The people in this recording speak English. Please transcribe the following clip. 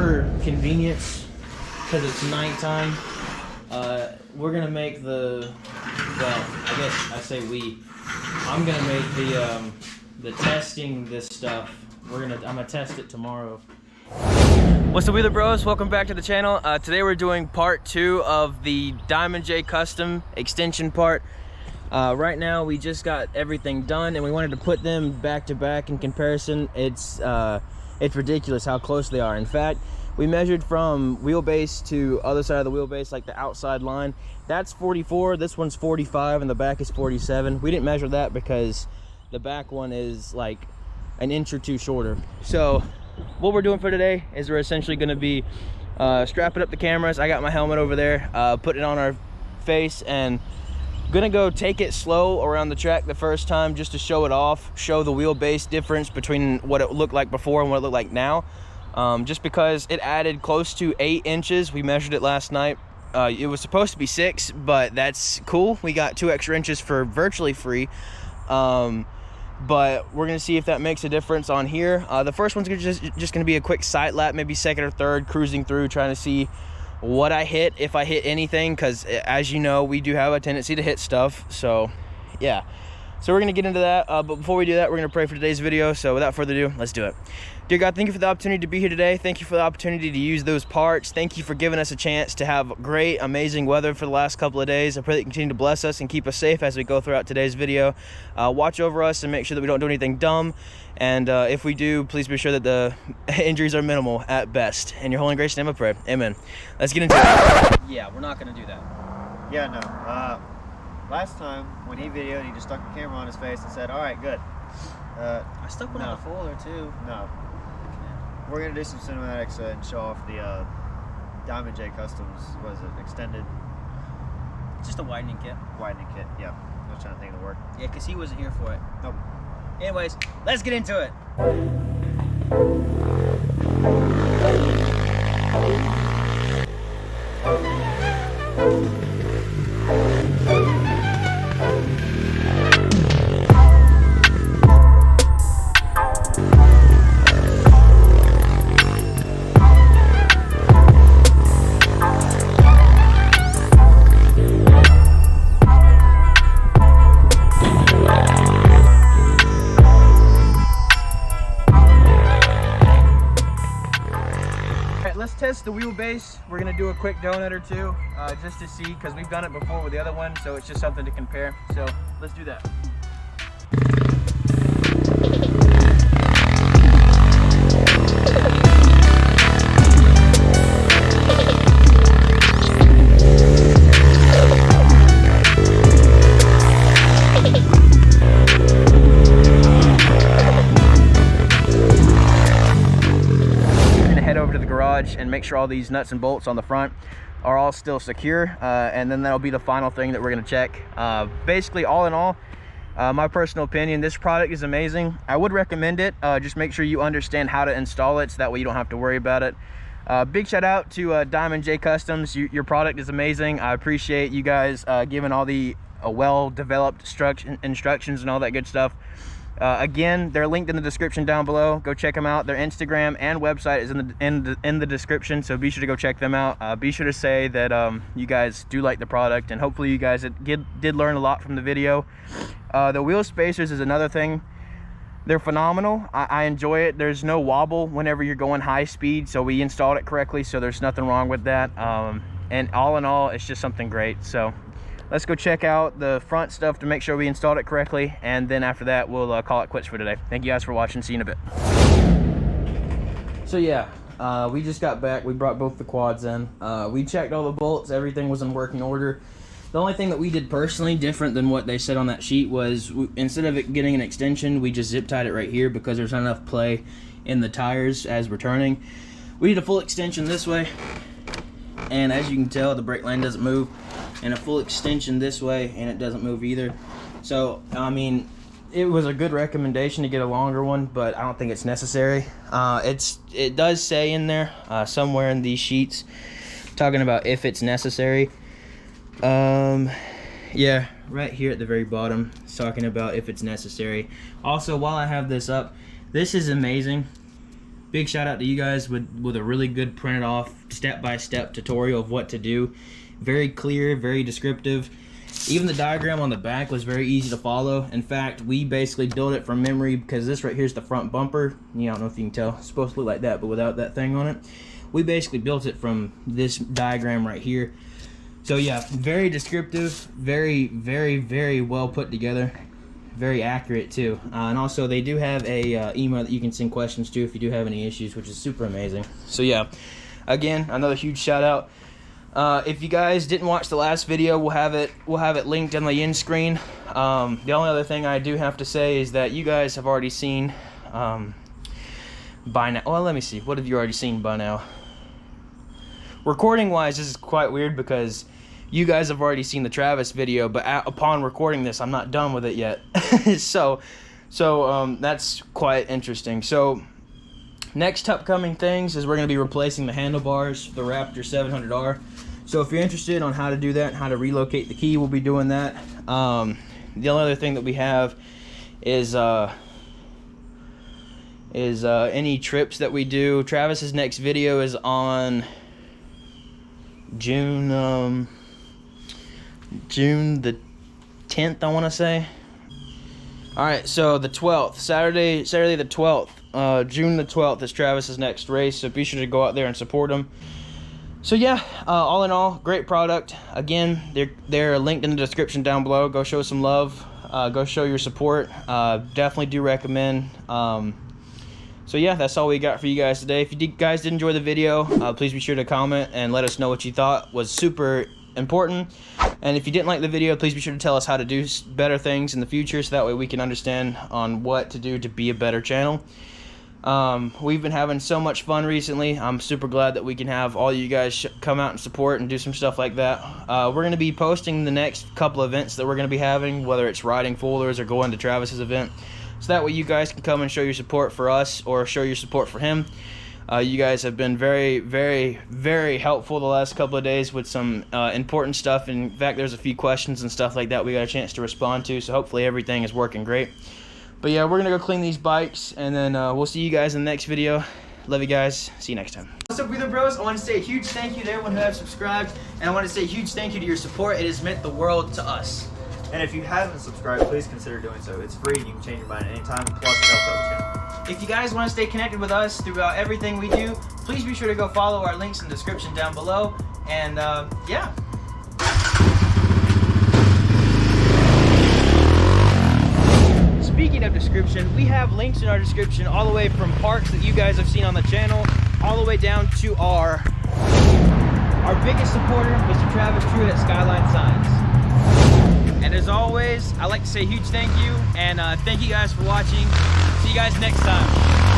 for convenience, because it's nighttime, we're gonna make well, I guess I say I'm gonna make the testing this stuff. I'm gonna test it tomorrow. What's up, Wheeler Bros? Welcome back to the channel. Today we're doing part 2 of the Diamond J Custom extension part. Right now we just got everything done and we wanted to put them back to back in comparison. It's ridiculous how close they are. In fact, we measured from wheelbase to other side of the wheelbase, like the outside line. That's 44, this one's 45, and the back is 47. We didn't measure that because the back one is like an inch or two shorter. So what we're doing for today is we're essentially going to be strapping up the cameras. I got my helmet over there, putting it on our face, and gonna go take it slow around the track the first time just to show it off, show the wheelbase difference between what it looked like before and what it looked like now. Just because it added close to 8 inches. We measured it last night. It was supposed to be 6, but that's cool. We got 2 extra inches for virtually free. But we're gonna see if that makes a difference on here. The first one's just gonna be a quick sight lap, maybe second or third, cruising through, trying to see what I hit, if I hit anything, because as you know, we do have a tendency to hit stuff. So yeah, so we're gonna get into that, but before we do that, we're gonna pray for today's video. So without further ado, let's do it. Dear God, thank you for the opportunity to be here today. Thank you for the opportunity to use those parts. Thank you for giving us a chance to have great, amazing weather for the last couple of days. I pray that you continue to bless us and keep us safe as we go throughout today's video. Watch over us and make sure that we don't do anything dumb. And if we do, please be sure that the injuries are minimal at best. In your holy and gracious name I pray, amen. Let's get into it. Yeah, we're not gonna do that. Yeah, no. Last time when he videoed, he just stuck the camera on his face and said, all right, good. I stuck one on the folder too. No. We're going to do some cinematics and show off the Diamond J Customs, what is it, extended? Just a widening kit. Widening kit, yeah. I was trying to think of the word. Yeah, because he wasn't here for it. Nope. Anyways, let's get into it. Let's test the wheelbase. We're gonna do a quick donut or two just to see, because we've done it before with the other one, so it's just something to compare. So let's do that. And make sure all these nuts and bolts on the front are all still secure, and then that'll be the final thing that we're going to check. Basically, all in all, my personal opinion, this product is amazing. I would recommend it. Just make sure you understand how to install it so that way you don't have to worry about it. Big shout out to Diamond J Customs. Your product is amazing. I appreciate you guys giving all the well-developed instructions and all that good stuff. Again, they're linked in the description down below. Go check them out. Their Instagram and website is in the description, so be sure to go check them out. Be sure to say that you guys do like the product, and hopefully you guys did learn a lot from the video. The wheel spacers is another thing. They're phenomenal. I enjoy it. There's no wobble whenever you're going high speed, so we installed it correctly, so there's nothing wrong with that. And all in all, it's just something great. So let's go check out the front stuff to make sure we installed it correctly, and then after that we'll call it quits for today. Thank you guys for watching. See you in a bit. So yeah, we just got back. We brought both the quads in. We checked all the bolts. Everything was in working order. The only thing that we did personally different than what they said on that sheet was instead of it getting an extension, we just zip tied it right here because there's not enough play in the tires as we're turning. We did a full extension this way, and as you can tell, the brake line doesn't move, and a full extension this way, and it doesn't move either. So I mean, it was a good recommendation to get a longer one, but I don't think it's necessary. It does say in there somewhere in these sheets talking about if it's necessary. Yeah, right here at the very bottom, it's talking about if it's necessary. Also, while I have this up, this is amazing. big shout out to you guys with a really good printed off step-by-step tutorial of what to do. Very clear, very descriptive. Even the diagram on the back was very easy to follow. In fact, we basically built it from memory because this right here is the front bumper. I don't know if you can tell. It's supposed to look like that, but without that thing on it. We basically built it from this diagram right here. So yeah, very descriptive, very, very, very well put together. Very accurate too. And also they do have a email that you can send questions to if you do have any issues, which is super amazing. So yeah, again, another huge shout out. If you guys didn't watch the last video, we'll have it linked on the end screen. The only other thing I do have to say is that you guys have already seen by now. Well, let me see. What have you already seen by now? Recording wise, this is quite weird because you guys have already seen the Travis video, but upon recording this, I'm not done with it yet. so that's quite interesting. So next upcoming things is we're going to be replacing the handlebars for the Raptor 700R. So if you're interested on how to do that and how to relocate the key, we'll be doing that. The only other thing that we have is any trips that we do. Travis's next video is on June the 10th, I want to say. All right, so the 12th, Saturday the 12th, June the 12th is Travis's next race, so be sure to go out there and support him. So yeah, all in all, great product. Again, they're linked in the description down below. Go show some love. Go show your support. Definitely do recommend. So yeah, that's all we got for you guys today. If you guys did enjoy the video, please be sure to comment and let us know what you thought was super important. And if you didn't like the video, please be sure to tell us how to do better things in the future, so that way we can understand on what to do to be a better channel. We've been having so much fun recently. I'm super glad that we can have all you guys come out and support and do some stuff like that. We're going to be posting the next couple events that we're going to be having, whether it's riding folders or going to Travis's event. So that way you guys can come and show your support for us or show your support for him. You guys have been very, very, very helpful the last couple of days with some important stuff. In fact, there's a few questions and stuff like that we got a chance to respond to, so hopefully everything is working great. But yeah, we're going to go clean these bikes, and then we'll see you guys in the next video. Love you guys. See you next time. What's up, Wheeler Bros? I want to say a huge thank you to everyone who has subscribed, and I want to say a huge thank you to your support. It has meant the world to us. And if you haven't subscribed, please consider doing so. It's free. You can change your mind at any time. Plus, it helps out the channel. If you guys want to stay connected with us throughout everything we do, please be sure to go follow our links in the description down below. And yeah. Speaking of description, we have links in our description all the way from parks that you guys have seen on the channel, all the way down to our biggest supporter, Mr. Travis Truett at Skyline Signs. And as always, I'd like to say a huge thank you, and thank you guys for watching. See you guys next time.